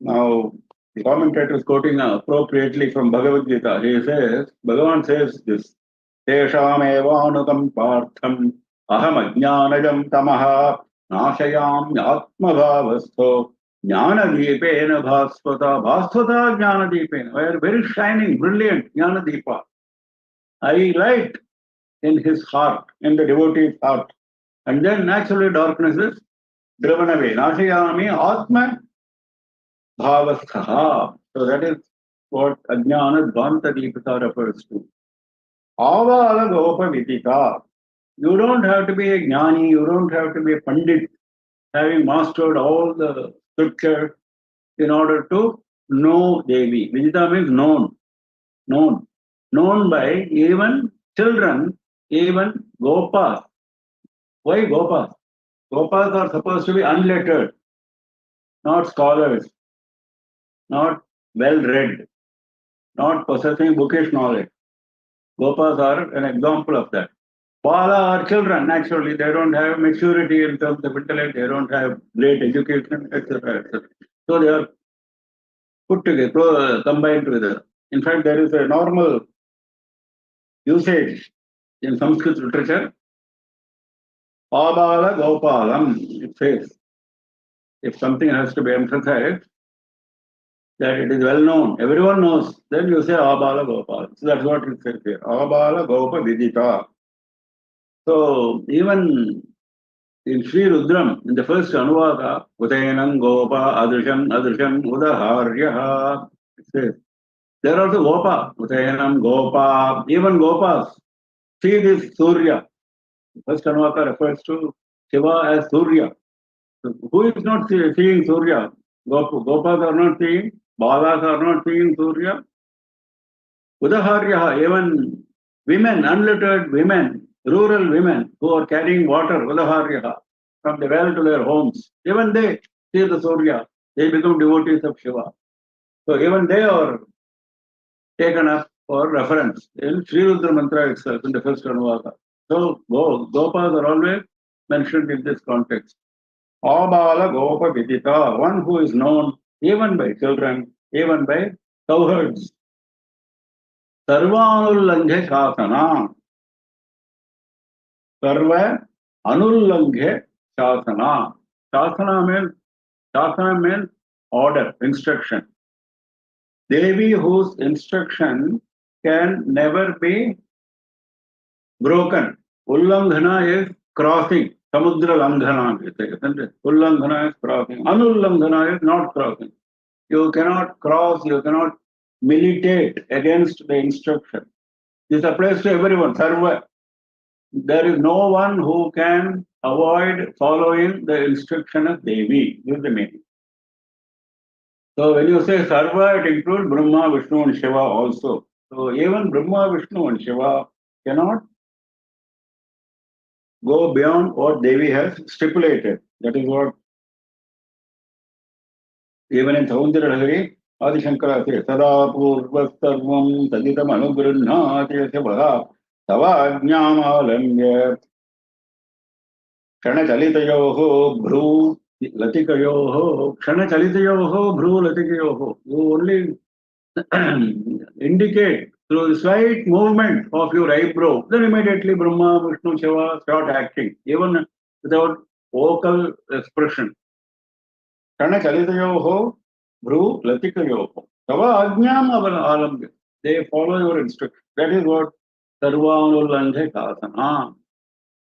Now, the commentator is quoting appropriately from Bhagavad Gita. He says, Bhagavan says this, Teshamevanukampartham ahamajnanajam tamaha nashayam atmabhavastho jnanadipena bhasvata bhasvata jnanadipena. Where very shining, brilliant jnanadipa. I light in his heart, in the devotee's heart. And then naturally darkness is driven away. Nashayami atma bhavastha. So that is what Ajnana Dvanta Deepika refers to. Avala Gopa Vidita. You don't have to be a jnani, you don't have to be a pandit, having mastered all the scripture in order to know Devi. Vidita means known. Known. Known by even children, even Gopas. Why Gopas? Gopas are supposed to be unlettered, not scholars, not well read, not possessing bookish knowledge. Gopas are an example of that. Bala are children, naturally, they don't have maturity in terms of intellect, they don't have great education, etc. etc. So they are put together, combined together. In fact, there is a normal usage in Sanskrit literature. Abala Gopalam, it says. If something has to be emphasized, that it is well known, everyone knows, then you say Abala Gopal. So that's what it says here. Abala Gopa Vidita. So even in Sri Rudram, in the first Anuvaka, Udayanam Gopa Adrisham Adrisham Udaharyaha, it says. There are also Gopa, Udayanam Gopa, even Gopas. See this Surya. The first Anuvaka refers to Seva as Surya. So who is not seeing Surya? Gopas are not seeing, Balas are not seeing Surya. Udaharyaha, even women, unlettered women, rural women who are carrying water, Udaharyaha, from the well to their homes, even they see the Surya, they become devotees of Shiva. So even they are taken up for reference in Sri Rudra Mantra itself in the first Anuvaka. So Gopas are always mentioned in this context. Abala Gopa Vidita, one who is known even by children, even by cowherds. Sarvanulanghe Shasana. Sarva Anulanghe Shasana. Shasana means order, instruction. Devi whose instruction can never be broken. Ullanghana is crossing. Samudra Langhana, isn't it? Ullanghana is crossing. Anullanghana is not crossing. You cannot cross, you cannot militate against the instruction. This applies to everyone, Sarva. There is no one who can avoid following the instruction of Devi. This is the meaning. So when you say Sarva, it includes Brahma, Vishnu and Shiva also. So even Brahma, Vishnu and Shiva cannot go beyond what Devi has stipulated. That is what even in Saundarya Adi Shankara says, Sada Purvastarvam Taditam Anugruhnati Seva Tavajñam Alamya Kshanachalitayoho Bhru Latikayoho Kshanachalitayoho Bhru Latikayoho. You only indicate through the slight movement of your eyebrow, then immediately Brahma, Vishnu, Shiva start acting, even without vocal expression. Kshanachalitayoho Bhru Latikayoho. Tava Ajñam Alambya. They follow your instruction. That is what Sarvanulanghe Kasana.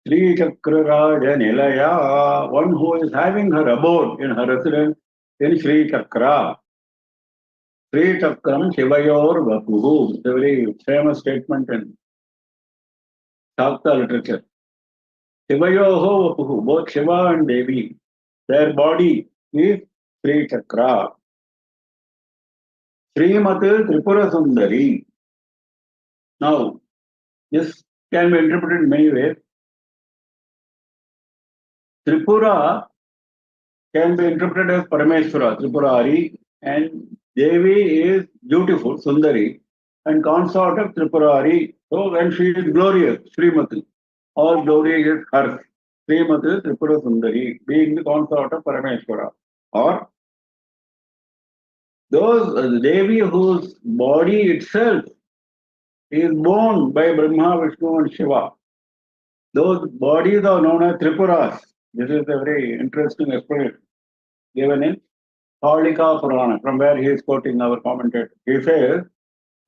Sri Chakraraja Nilaya, one who is having her abode in her residence in Sri Chakra. Sri Chakram Shivayor Vapuhu. It's a very famous statement in Shakta literature. Shivayoho Vapuhu, both Shiva and Devi, their body is Sri Chakra. Srimati Tripura Sundari. Now, this can be interpreted in many ways. Tripura can be interpreted as Parameshwara, Tripurari, and Devi is beautiful, Sundari, and consort of Tripurari. So when she is glorious, Srimati, all glory is hers. Srimati Tripura Sundari, being the consort of Parameshwara. Or those Devi whose body itself He is born by Brahma, Vishnu and Shiva. Those bodies are known as Tripuras. This is a very interesting explanation given in Kalika Purana, from where he is quoting our commentator. He says,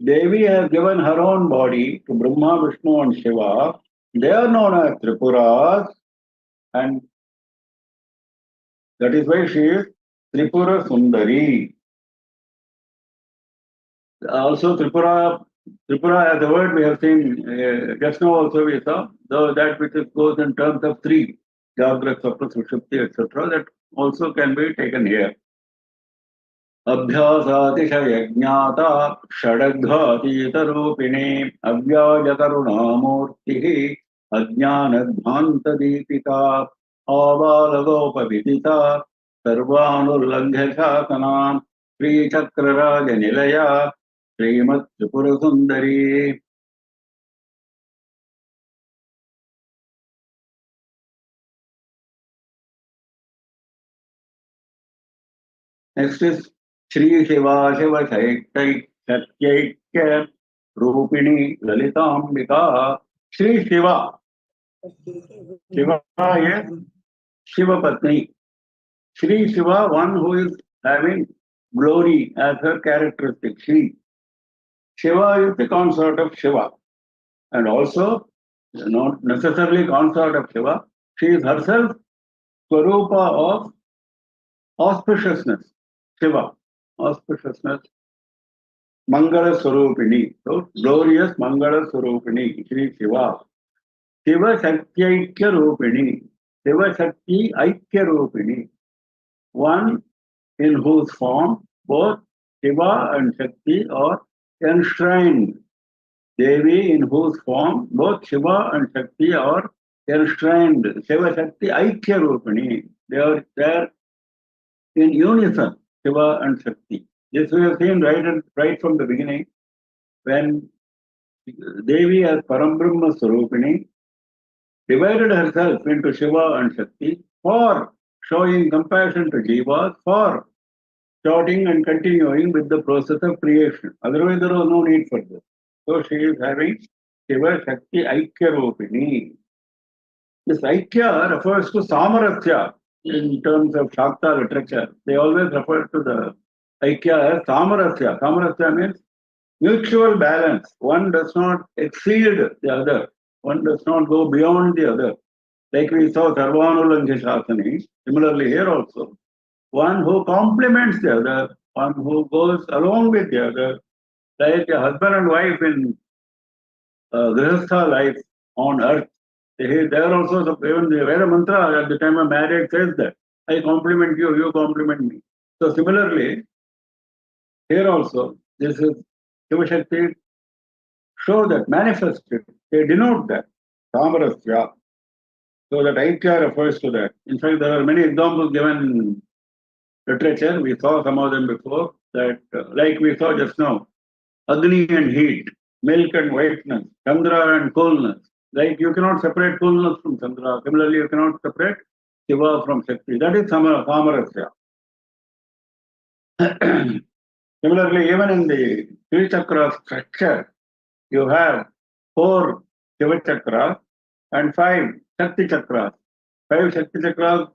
Devi has given her own body to Brahma, Vishnu and Shiva. They are known as Tripuras, and that is why she is Tripura Sundari. Also, Tripura as a word we have seen just now also we saw, though that which goes in terms of three, Jagrata, Sapna, Sushupti, etc., that also can be taken here. अभ्यासातिशयज्ञाता षडघातीतरूपिणे अव्याजकरुणामूर्तिः अज्ञानध्वान्तदीपिका आबालगोपविदिता सर्वानुल्लङ्घ्य शासनान् श्रीचक्रराजनिलया श्रीमत्त्रिपुरसुन्दरी. Next is Shri Seva Shiva Satyaiktya Rupini Lalitambika. Shri Shiva. Shiva is Shiva Patni. Shri Shiva, one who is having glory as her characteristic. Shri. Shiva is the consort of Shiva. And also, not necessarily consort of Shiva, she is herself Swarupa of auspiciousness. Shiva, auspiciousness. Mangala Swarupini. So, glorious Mangala Swarupini, Shri Shiva. Shiva Shakti Aikya Rupini. Shiva Shakti Aikya Rupini. One in whose form both Shiva and Shakti are enshrined. Devi in whose form both Shiva and Shakti are enshrined. Shiva Shakti Aikya Rupini. They are there in unison, Shiva and Shakti. This we have seen right from the beginning, when Devi as Parambrahma Swarupini divided herself into Shiva and Shakti for showing compassion to Jivas, for starting and continuing with the process of creation. Otherwise, there was no need for this. So she is having Shiva Shakti Aikya Rupini. This Aikya refers to Samarasya in terms of Shakta literature. They always refer to the Aikya as Samarasya. Samarasya means mutual balance. One does not exceed the other. One does not go beyond the other. Like we saw Sarvanulangha Shasani, similarly here also. One who complements the other, one who goes along with the other, like a husband and wife in Grihastha life on earth. There also, even the Veda mantra at the time of marriage says that, I compliment you, you compliment me. So similarly, here also, this is Shiva Shakti show that, manifest it. They denote that. Samarasya. So that Aikya refers to that. In fact, there are many examples given in literature. We saw some of them before, that like we saw just now, Agni and heat, milk and whiteness, Chandra and coolness. Like you cannot separate coolness from Chandra. Similarly, you cannot separate Shiva from Shakti. That is Samarasya. Similarly, even in the three chakra structure, you have 4 Shiva chakras and 5 Shakti chakras. 5 Shakti chakras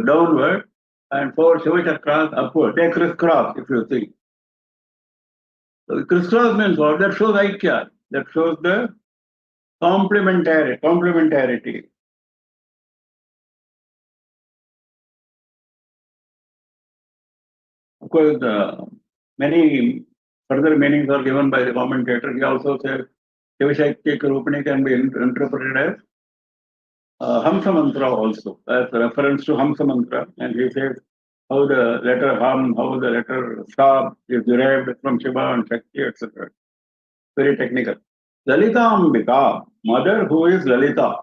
downward and 4 Shiva chakras upward. They crisscross, if you see. So crisscross means what? That shows Aikya. That shows the complementarity. Of course, many further meanings are given by the commentator. He also says Shiva Shakti Rupini can be interpreted as Hamsa Mantra also, as a reference to Hamsa Mantra. And he says how the letter Ham, how the letter Sa is derived from Shiva and Shakti, etc. Very technical. Lalita Ambika, mother who is Lalita.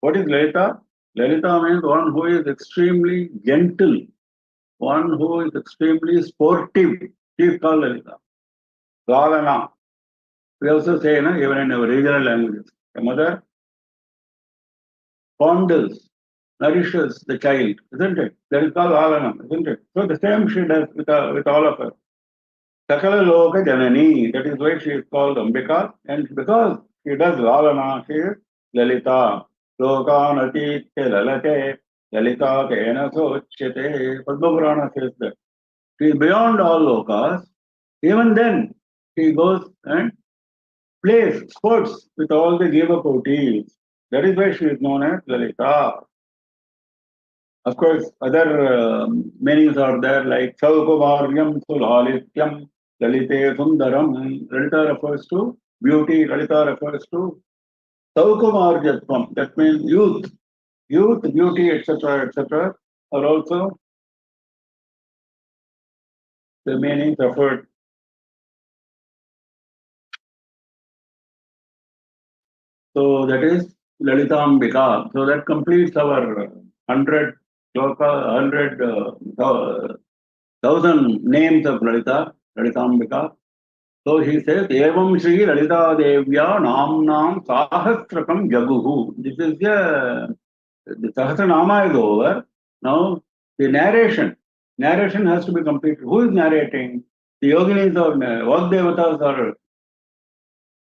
What is Lalita? Lalita means one who is extremely gentle, one who is extremely sportive. She is called Lalita. Lalana. We also say, even in our regional languages, a mother fondles, nourishes the child, isn't it? That is called Lalana, isn't it? So the same she does with all of us. Sakala Loka Janani. That is why she is called Ambika. And because she does Lalana, she is Lalita. Lokanati Lalate. Lalita Kena Sochete. Padma Purana says that. She is beyond all lokas. Even then, she goes and plays sports with all the Devakotis. That is why she is known as Lalita. Of course, other meanings are there like Saukumaryam Sulalityam Lalite Sundaram. Lalita refers to beauty, Lalita refers to Saukumaryatvam. That means youth, beauty, etc., are also the meanings referred. So that is Lalitambika. So that completes our 100 shloka, 1,000 names of Lalitambika. So he says, Evam Shri Lalita Devya Namnam Sahasrakam Jaguhu. This is the Sahasranama is over. Now the narration has to be completed. Who is narrating? The yoginis or Vagdevatas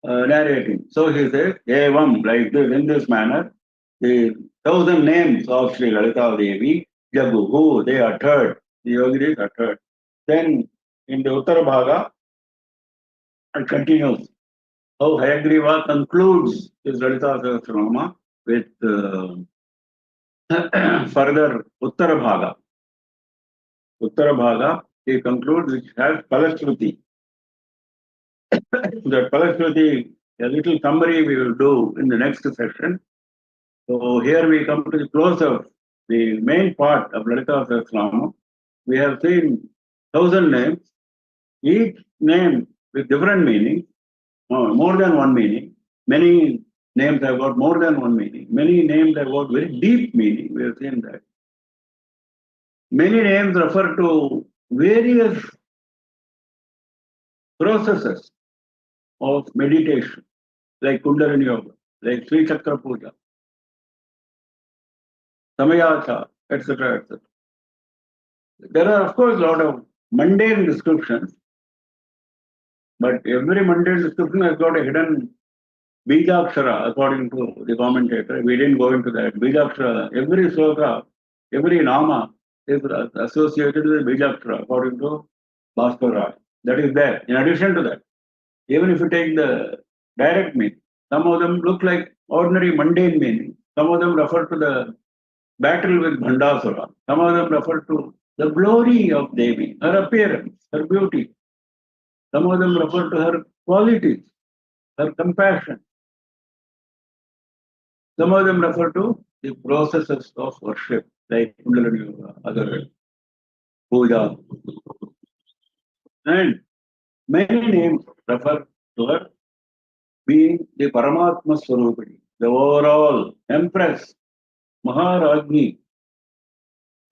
are narrating. So he says, Evam, like this, in this manner, the 1,000 names of Sri Lalita Devi, Jaguhu, they uttered, the yoginis uttered. Then in the Uttara Bhaga, it continues. How Hayagriva concludes his Lalita Sahasranama with further Uttara Bhaga. Uttara Bhaga, he concludes, which has Palashruti. That Palashruti, a little summary we will do in the next session. So here we come to the close of the main part of Lalita Sahasranama. We have seen 1,000 names, each name with different meaning, more than one meaning. Many names have got more than one meaning. Many names have got very deep meaning. We have seen that. Many names refer to various processes of meditation, like Kundalini Yoga, like Sri Chakra Puja, Samayacha, etc., etc. There are, of course, a lot of mundane descriptions, but every mundane description has got a hidden Bijakshara, according to the commentator. We didn't go into that. Bijakshara, every sloka, every nama is associated with Bijakshara, according to Bhaskar Rai. That is there. In addition to that, even if you take the direct meaning, some of them look like ordinary mundane meaning. Some of them refer to the battle with Bhandasura. Some of them refer to the glory of Devi, her appearance, her beauty. Some of them refer to her qualities, her compassion. Some of them refer to the processes of worship, like Kundalini Yoga, other puja. And many names refer to her being the Paramatma Swarupini, the overall Empress, Maharajni.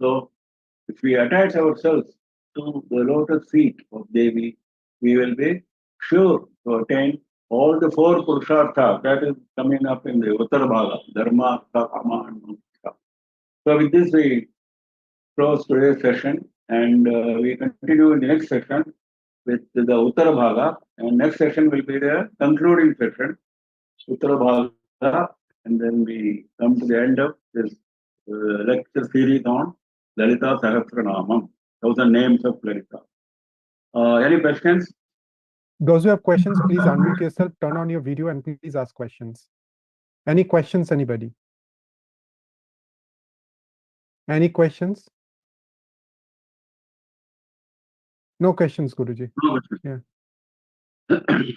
So, if we attach ourselves to the lotus feet of Devi, we will be sure to attain all the four Purusharthas that is coming up in the Uttara Bhaga, Dharma, Kama, and Moksha. So, with this, we close today's session and we continue in the next session with the Uttara Bhaga. And next session will be the concluding session, Uttara Bhaga, and then we come to the end of this lecture series on Lalita Sahasranamam, 1,000 names of Lalita. Any questions? Those who have questions, please unmute yourself, turn on your video, and please ask questions. Any questions, anybody? Any questions? No questions, Guruji. No questions. Yeah.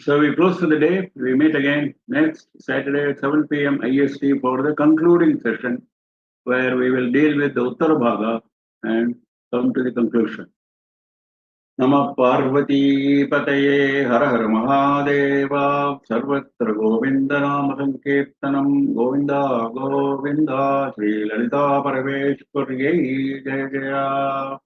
So we close for the day. We meet again next Saturday at 7 p.m. IST for the concluding session, where we will deal with the Uttara Bhaga and come to the conclusion. Namah Parvati Pataye Har Har Mahadeva Sarvatra Govinda Nama Sankirtanam Govinda Govinda Sri Lalita Parameshwari Jaya Jaya.